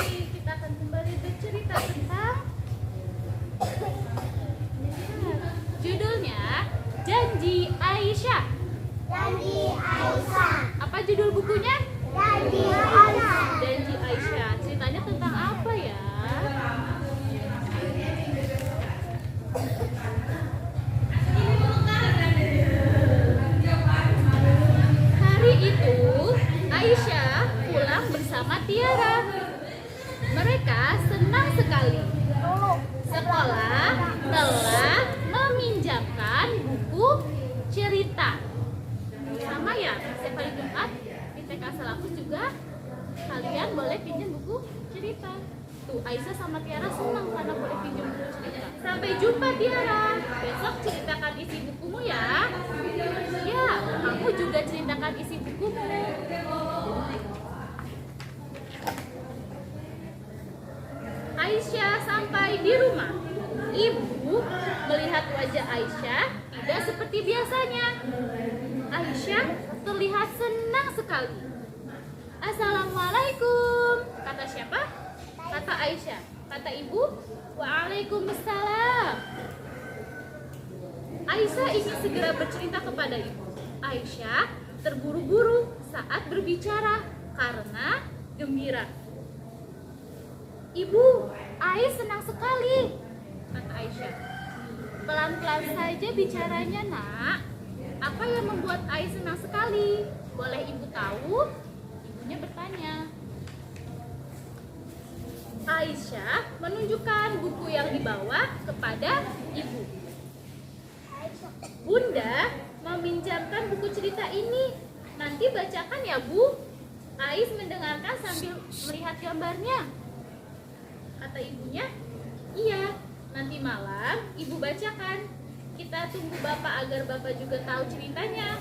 kita akan kembali bercerita tentang judulnya Janji Aisyah. Janji Aisyah. Apa judul bukunya? Janji Aisyah. Janji Aisyah. Ceritanya tentang apa ya? Hari itu Aisyah pulang bersama Tiara. Mereka senang sekali. Sekolah telah meminjamkan buku cerita. Sama ya, setiap hari Jumat di TK Selakus juga kalian boleh pinjam buku cerita. Tuh, Aisyah sama Tiara senang karena boleh pinjam buku cerita. Sampai jumpa Tiara. Besok ceritakan isi bukumu ya. Ya, kamu juga ceritakan isi bukumu. Aisyah sampai di rumah. Ibu melihat wajah Aisyah tidak seperti biasanya. Aisyah terlihat senang sekali. Assalamualaikum. Kata siapa? Kata Aisyah. Kata ibu, waalaikumsalam. Aisyah ingin segera bercerita kepada ibu. Aisyah terburu-buru saat berbicara karena gembira. Ibu, Ais senang sekali, kata Aisyah. Pelan-pelan saja bicaranya, nak. Apa yang membuat Ais senang sekali? Boleh ibu tahu? Ibunya bertanya. Aisyah menunjukkan buku yang dibawa kepada ibu. Bunda meminjamkan buku cerita ini. Nanti bacakan ya, Bu. Ais mendengarkan sambil melihat gambarnya. Kata ibunya, iya, nanti malam ibu bacakan. Kita tunggu bapak agar bapak juga tahu ceritanya.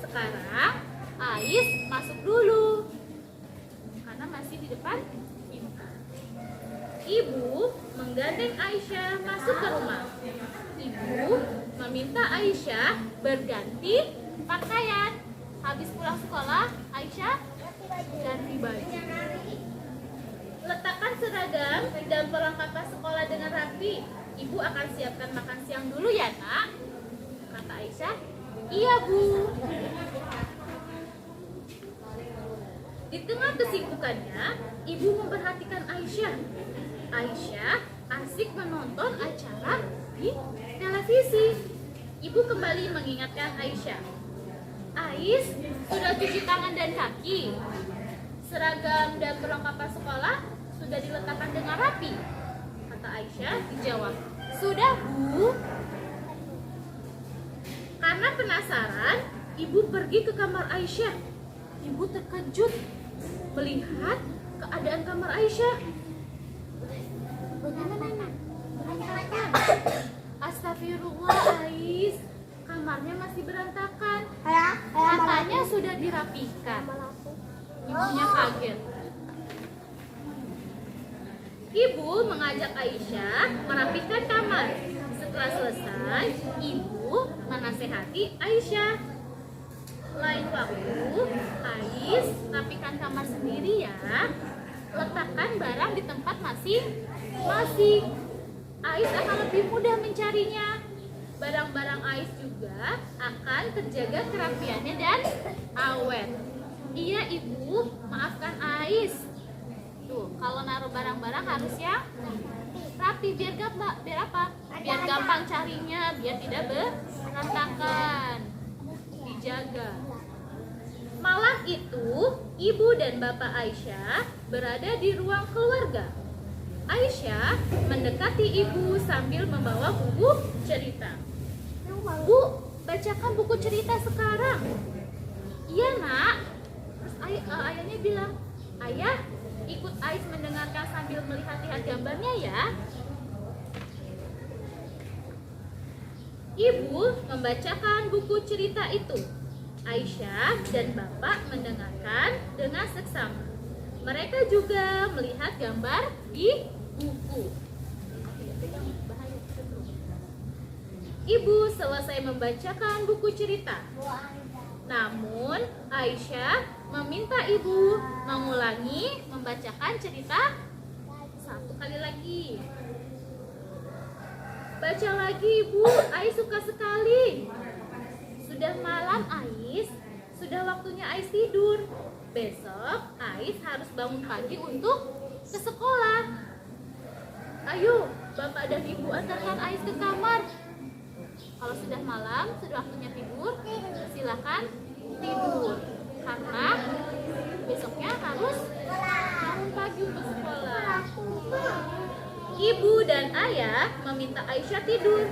Sekarang Ais masuk dulu karena masih di depan ibu. Ibu menggandeng Aisyah masuk ke rumah. Ibu meminta Aisyah berganti pakaian. Habis pulang sekolah, Aisyah ganti baju. Letakkan seragam dan perlengkapan sekolah dengan rapi. Ibu akan siapkan makan siang dulu ya, nak. Kata Aisyah, iya, Bu. Di tengah kesibukannya, ibu memperhatikan Aisyah. Aisyah asik menonton acara di televisi. Ibu kembali mengingatkan Aisyah. Ais, sudah cuci tangan dan kaki? Seragam dan perlengkapan sekolah sudah diletakkan dengan rapi? Kata Aisyah. Dijawab, sudah, Bu. Karena penasaran, ibu pergi ke kamar Aisyah. Ibu terkejut melihat keadaan kamar Aisyah. Bagaimana, nak? Berantakan. Astagfirullah, Ais. Kamarnya masih berantakan. Katanya sudah dirapikan. Ibunya kaget. Ibu mengajak Aisyah merapikan kamar. Setelah selesai, ibu menasehati Aisyah. Lain waktu, Ais rapikan kamar sendiri ya. Letakkan barang di tempat masing-masing. Ais akan lebih mudah mencarinya. Barang-barang Ais juga akan terjaga kerapiannya dan awet. Iya, Ibu, maafkan Ais. Tuh, kalau naruh barang-barang harus yang rapi biar apa? Biar gampang carinya, biar tidak berantakan. Dijaga. Malam itu, ibu dan bapak Aisyah berada di ruang keluarga. Aisyah mendekati ibu sambil membawa buku cerita. Bu, bacakan buku cerita sekarang. Iya, nak. Terus ayahnya bilang, ayah, ikut Ais mendengarkan sambil melihat-lihat gambarnya ya. Ibu membacakan buku cerita itu. Aisyah dan bapak mendengarkan dengan seksama. Mereka juga melihat gambar di buku. Ibu selesai membacakan buku cerita. Namun Aisyah meminta ibu mengulangi membacakan cerita satu kali lagi. Baca lagi ibu, Ais suka sekali. Sudah malam Ais, sudah waktunya Ais tidur. Besok Ais harus bangun pagi untuk ke sekolah. Ayo, Bapak dan Ibu antarkan Ais ke kamar. Kalau sudah malam, sudah waktunya tidur, silakan tidur. Karena besoknya harus bangun pagi untuk sekolah. Ibu dan ayah meminta Aisyah tidur.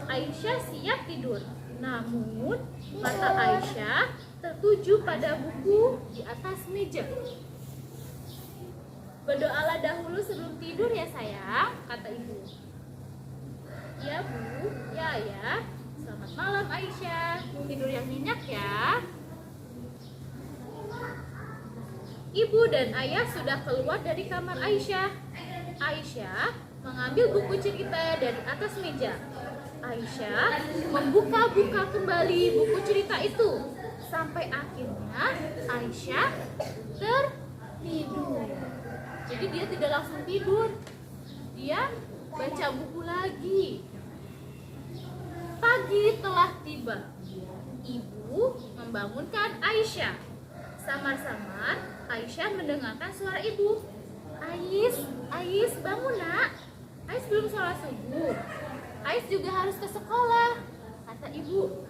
Aisyah siap tidur. Namun, mata Aisyah tertuju pada buku di atas meja. Berdoalah dahulu sebelum tidur ya sayang, kata ibu. Ya bu, ya ayah. Selamat malam Aisyah. Tidur yang nyenyak ya. Ibu dan ayah sudah keluar dari kamar Aisyah. Aisyah mengambil buku cerita dari atas meja. Aisyah membuka-buka kembali buku cerita itu. Sampai akhirnya Aisyah tertidur. Jadi dia tidak langsung tidur. Dia baca buku lagi. Pagi telah tiba. Ibu membangunkan Aisyah. Samar-samar Aisyah mendengarkan suara ibu. Ais, bangun nak. Ais belum sholat subuh. Ais juga harus ke sekolah, kata ibu.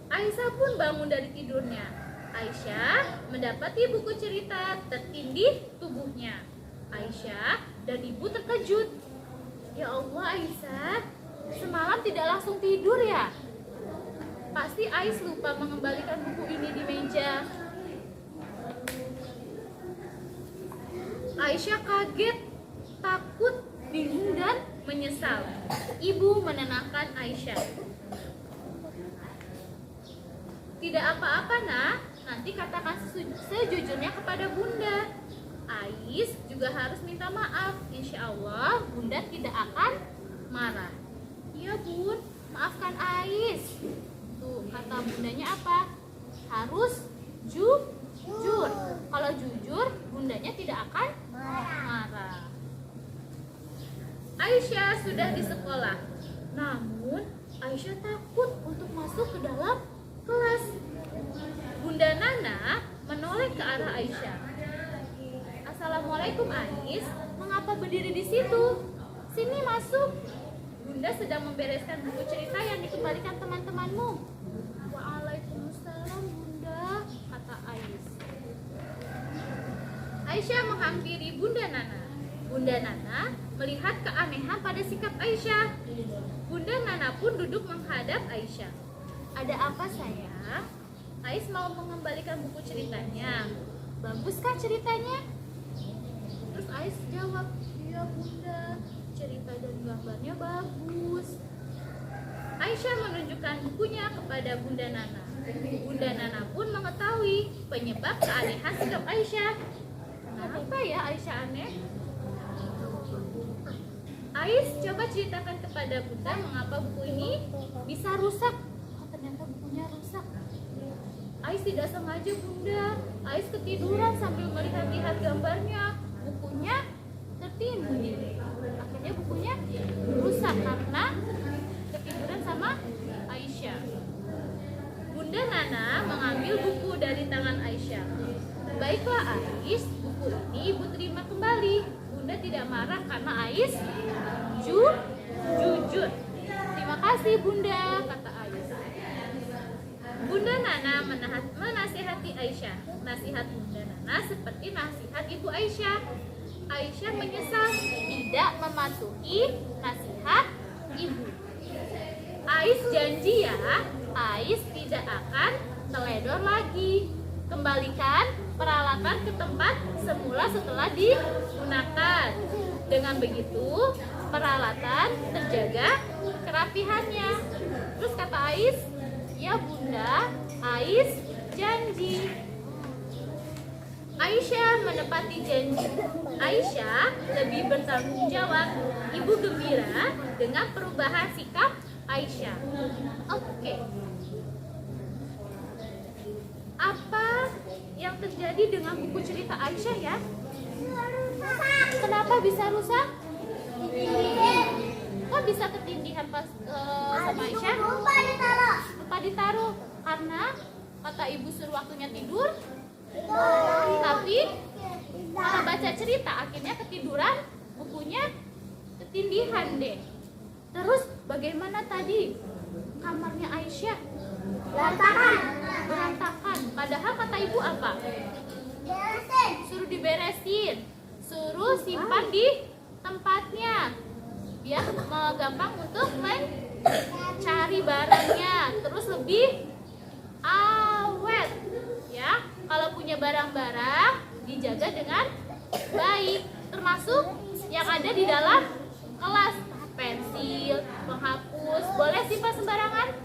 Aisyah pun bangun dari tidurnya. Aisyah mendapati buku cerita tertindih tubuhnya. Aisyah dan ibu terkejut. Ya Allah Aisyah, semalam tidak langsung tidur ya? Pasti Ais lupa mengembalikan buku ini di meja. Aisyah kaget, takut, bingung dan menyesal. Ibu menenangkan Aisyah. Tidak apa-apa nak, nanti katakan sejujurnya kepada bunda. Ais juga harus minta maaf. Insya Allah bunda tidak akan marah. Iya bun, maafkan Ais. Tuh kata bundanya apa? Harus jujur. Kalau jujur bundanya tidak akan marah. Aisyah sudah di sekolah. Namun Aisyah takut untuk masuk ke dalam kelas. Bunda Nana menoleh ke arah Aisyah. Assalamualaikum Ais, mengapa berdiri di situ? Sini masuk. Bunda sedang membereskan buku cerita yang dikembalikan teman-temanmu. Waalaikumsalam Bunda, kata Ais. Aisyah menghampiri Bunda Nana. Bunda Nana melihat keanehan pada sikap Aisyah. Bunda Nana pun duduk menghadap Aisyah. Ada apa sayang? Ais mau mengembalikan buku ceritanya. Baguskah ceritanya? Terus Ais jawab, iya bunda, cerita dan gambarnya bagus. Aisyah menunjukkan bukunya kepada Bunda Nana. Bunda Nana pun mengetahui penyebab keanehan sikap Aisyah. Kenapa ya Aisyah aneh? Ais coba ceritakan kepada bunda mengapa buku ini bisa rusak. Oh, ternyata bukunya rusak. Ais tidak sengaja bunda. Ais ketiduran sambil melihat-lihat gambarnya. Bukunya tertimbun. Akhirnya bukunya rusak karena ketiduran sama Aisyah. Bunda Nana mengambil buku dari tangan Aisyah. Baiklah Ais, buku ini ibu terima kembali. Bunda tidak marah karena Ais jujur. Terima kasih bunda, kata Ais. Bunda Nana menasihati Aisyah. Nasihat Bunda Nana seperti nasihat ibu Aisyah. Aisyah menyesal tidak mematuhi nasihat ibu. Ais janji ya, Ais tidak akan teledor lagi. Kembalikan peralatan ke tempat semula setelah digunakan. Dengan begitu, peralatan terjaga kerapihannya. Terus kata Ais, ya bunda, Ais janji. Aisyah menepati janji. Aisyah lebih bertanggung jawab. Ibu gembira dengan perubahan sikap Aisyah. Oke. apa yang terjadi dengan buku cerita Aisyah ya? Kenapa bisa rusak? Kok bisa ketindihan pas sama Aisyah? Lupa ditaruh karena kata ibu suruh waktunya tidur, tapi kalau baca cerita akhirnya ketiduran, bukunya ketindihan deh. Terus bagaimana tadi kamarnya Aisyah? Berantakan. Padahal kata ibu apa? Suruh diberesin, suruh simpan di tempatnya biar gampang untuk mencari barangnya, terus lebih awet ya. Kalau punya barang-barang dijaga dengan baik, termasuk yang ada di dalam kelas. Pensil, penghapus, boleh simpan sembarangan?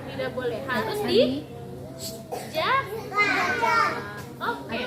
Tidak boleh, harus dijaga. Oke.